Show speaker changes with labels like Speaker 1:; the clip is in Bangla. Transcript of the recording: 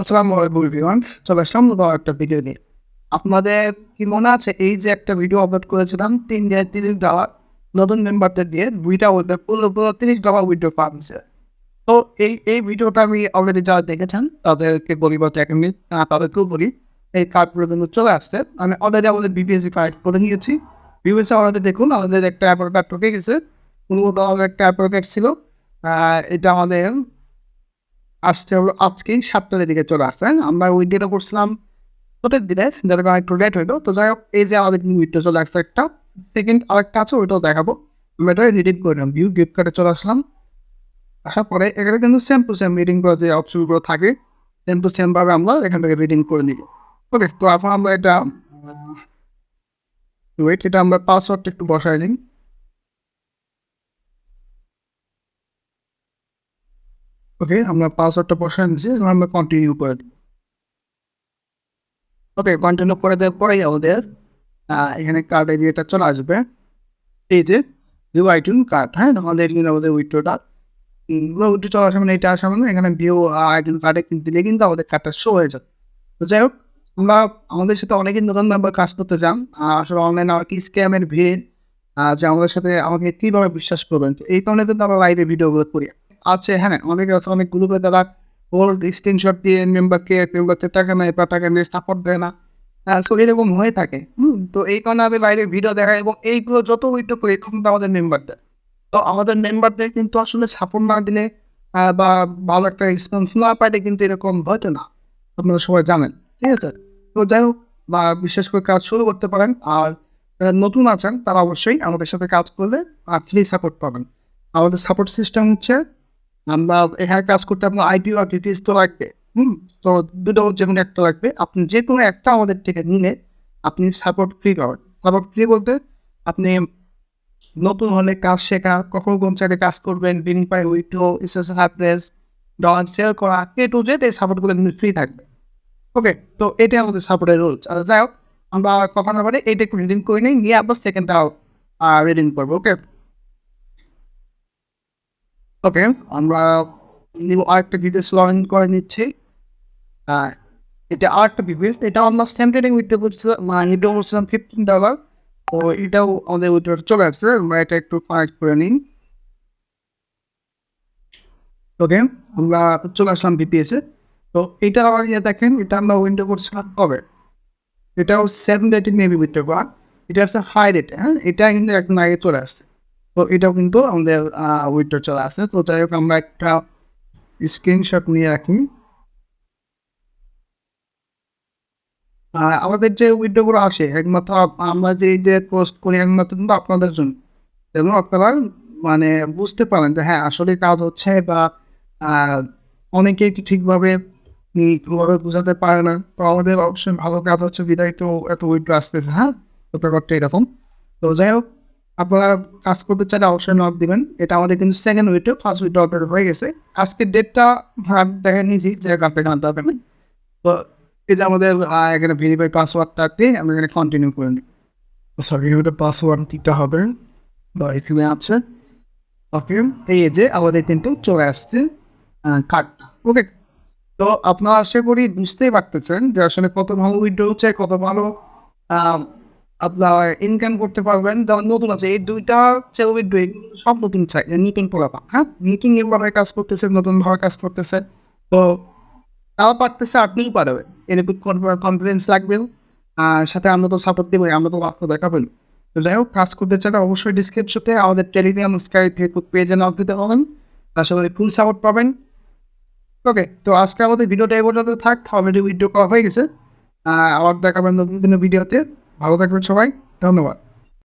Speaker 1: আসসালামু আলাইকুম এভরিওয়ান। চলে আসলাম নতুন একটা ভিডিও নিয়ে। আপনাদের কি মনে আছে এই যে একটা ভিডিও আপলোড করেছিলাম ৩ দিনে $30 নতুন মেম্বারদের দিয়ে ২টা পুরো $30 উইথড্র পাওয়া গেছে। তো এই ভিডিওটা আমি অলরেডি যারা দেখেছেন তাদেরকে বলি বা দেখেননি তাদেরকেও বলি এই কার্ডগুলো কিন্তু চলে আসছে। আমি অলরেডি আমাদের বিপিএস কার্ড করে নিয়েছি। বিপিএস অলরেডি দেখুন আমাদের একটা অ্যাপেল কার্ড ঢুকে গেছে। $15 একটা অ্যাপেল কার্ড ছিল। এটা আমাদের আসছে হলো আজকেই ৭টার দিকে চলে আসছে। আমরা উইথড্রটা করছিলাম প্রত্যেক দিনে যার কারণে একটু লেট হইলো। তো যাই হোক এই যে আমাদের উইথড্র চলে আসছে একটা। সেকেন্ড আরেকটা আছে ওইটাও দেখাবো। আমরা এটা রিডিম করলাম। ভিউ গিফট কার্ডে চলে আসলাম। আসার পরে এখানে কিন্তু সেম টু সেম রিডিং করার যে অপশনগুলো থাকে সেম টু সেম ভাবে আমরা এখান থেকে রিডিং করে নিব। ওকে, তো এখন আমরা এটা ওয়েট এটা আমরা পাসওয়ার্ডটা একটু বসাই নিই। ওকে, আমরা পাসওয়ার্ডটা বসাই নিচ্ছি। এবার আমরা কন্টিনিউ করে দিই। ওকে, কন্টিনিউ করে দেওয়ার পরেই আমাদের এখানে কার্ড এরিয়াটা চলে আসবে। এই যে ভিউ আইটেম কার্ড, হ্যাঁ, আমাদের আমাদের উইথড্রটা উইথড্র চলে আসা মানে এটা আসা মানে এখানে ভিউ আইটেম কার্ডে দিলে কিন্তু আমাদের কার্ডটা শো হয়ে যাবে। তো যাই হোক আমরা আমাদের সাথে অনেকেই নতুন মেম্বার কাজ করতে চান। আসলে অনলাইনে আর কি স্ক্যামের ভিড় যে আমাদের সাথে আমাকে কীভাবে বিশ্বাস করবেন। তো এই কারণে কিন্তু আমরা লাইভে ভিডিওগুলো করি। আছে হ্যাঁ, অনেকে আছে অনেক গ্রুপে তারা ওল্ড স্ক্রিনশট দিয়ে মেম্বারকে টাকা নেয় বা টাকা নিয়ে সাপোর্ট দেয় না। সো এরকম হয়ে থাকে। তো এই কারণে আমি বাইরে ভিডিও দেখাই এবং এইগুলো যত উইথড্র করি তখন কিন্তু আমাদের মেম্বারদের। তো আমাদের মেম্বারদের কিন্তু আসলে সাপোর্ট না দিলে বা ভালো একটা রেসপন্স না পাইলে কিন্তু এরকম হতো না। আপনারা সবাই জানেন। ঠিক আছে? তো যাই হোক বিশেষ করে কাজ শুরু করতে পারেন। আর নতুন আছেন তারা অবশ্যই আমাদের সাথে কাজ করলে ফ্রি সাপোর্ট পাবেন। আমাদের সাপোর্ট সিস্টেম হচ্ছে আমরা এখানে কাজ করতে আপনার আইডি আর ডিটেইলস তো লাগবে। তো দুটো যেকোনো একটা লাগবে। আপনি যেকোনো একটা আমাদের থেকে নিলে আপনি সাপোর্ট ফ্রি পাবেন। সাপোর্ট ফ্রি বলতে আপনি নতুন হলে কাজ শেখা, কখন কোন সাইডে কাজ করবেন, বিনিময় withdraw, SSL address, dollar sell করা, এ টু জেড এই সাপোর্টগুলো কিন্তু ফ্রি থাকবে। ওকে, তো এটাই আমাদের সাপোর্টের রুলস। আর যাই হোক আমরা কথা না বলে এইটা একটু রিডিং করে নিই, নিয়ে আবার সেকেন্ডটাও রিডিং করবো। ওকে, ওকে, আমরা আরেকটা ডিটেলস লগ ইন করে নিচ্ছি। এটা আরেকটা বিপিএস, এটাও আমরা সেম ট্রেডিং উইথড্র করছিলাম, উইথড্র করছিলাম $15। তো এটাও আমাদের উইথড্র চলে আসছে। আমরা এটা একটু কানেক্ট করে নিই। ওকে, আমরা চলে আসলাম বিপিএস এ। তো এটা আবার দেখেন এটা আমরা উইন্ডো করছিলাম কবে? এটাও 7 রেটিং মেবি উইথড্র করা। এটা হচ্ছে হাই রেট, হ্যাঁ, এটা কিন্তু একদম আগে চলে আসছে। তো এটাও কিন্তু আমাদের উইথড্র চলে আসছে। তো যাই হোক আমরা একটা স্ক্রিনশট নিয়ে রাখি। আমাদের যে উইথড্রগুলো আসে একমাত্র আমরা যে পোস্ট করি একমাত্র কিন্তু আপনাদের জন্য। যেন আপনারা মানে বুঝতে পারেন যে হ্যাঁ, আসলে কাজ হচ্ছে বা আ অনেকেই ঠিকভাবে ওভাবে বুঝাতে পারে না। তো আমাদের অবশ্যই ভালো কাজ হচ্ছে বিধায় তো এত উইথড্র আসতেছে, হ্যাঁ? তো ব্যাপারটা এরকম। তো যাই হোক আপনারা কাজ করতে চাইলে অবশ্যই নক দিবেন। এটা আমাদের কিন্তু second withdraw, first withdraw already হয়ে গেছে। আজকের ডেটটা দেখে নিয়েছি যে আপনি জানতে পারবেন। তো এই যে আমাদের এখানে ভেরিফাই পাসওয়ার্ডটা দিয়ে আমরা এখানে কন্টিনিউ করে নিই। সরি, এটা পাসওয়ার্ড দিতে হবে বা এখানে আছে। ওকে, এই যে আমাদের কিন্তু চলে আসছে কার্ডটা। ওকে, তো আপনারা আশা করি বুঝতেই পারতেছেন যে আসলে কত ভালো উইথড্র হচ্ছে, কত ভালো আম আপনারা ইনকাম করতে পারবেন। যারা নতুন আছে এই ২ টা যে উইথড্র সব নতুন চাই, নতুন পোলাপান, হ্যাঁ? নতুন এভাবে কাজ করতেছে, নতুনভাবে কাজ করতেছে। তো তারা পারতেছে, আপনিই পারবেন। এরকম কনফিডেন্স রাখবেন। আর সাথে আমরা তো সাপোর্ট দেবোই, আমরা তো রাস্তা দেখাবেন। তো যাই হোক কাজ করতে চাইলে অবশ্যই ডিসক্রিপশনে আমাদের টেলিগ্রাম, স্কাইপ, ফেসবুক পেজে নক দিতে পারেন। আশা করি ফুল সাপোর্ট পাবেন। ওকে, তো আজকে আমাদের ভিডিওটা এই পর্যন্ত থাক। অলরেডি ভিডিও করা হয়ে গেছে। আবার দেখাবেন নতুন কোনো ভিডিওতে। ভালো থাকবেন সবাই। ধন্যবাদ।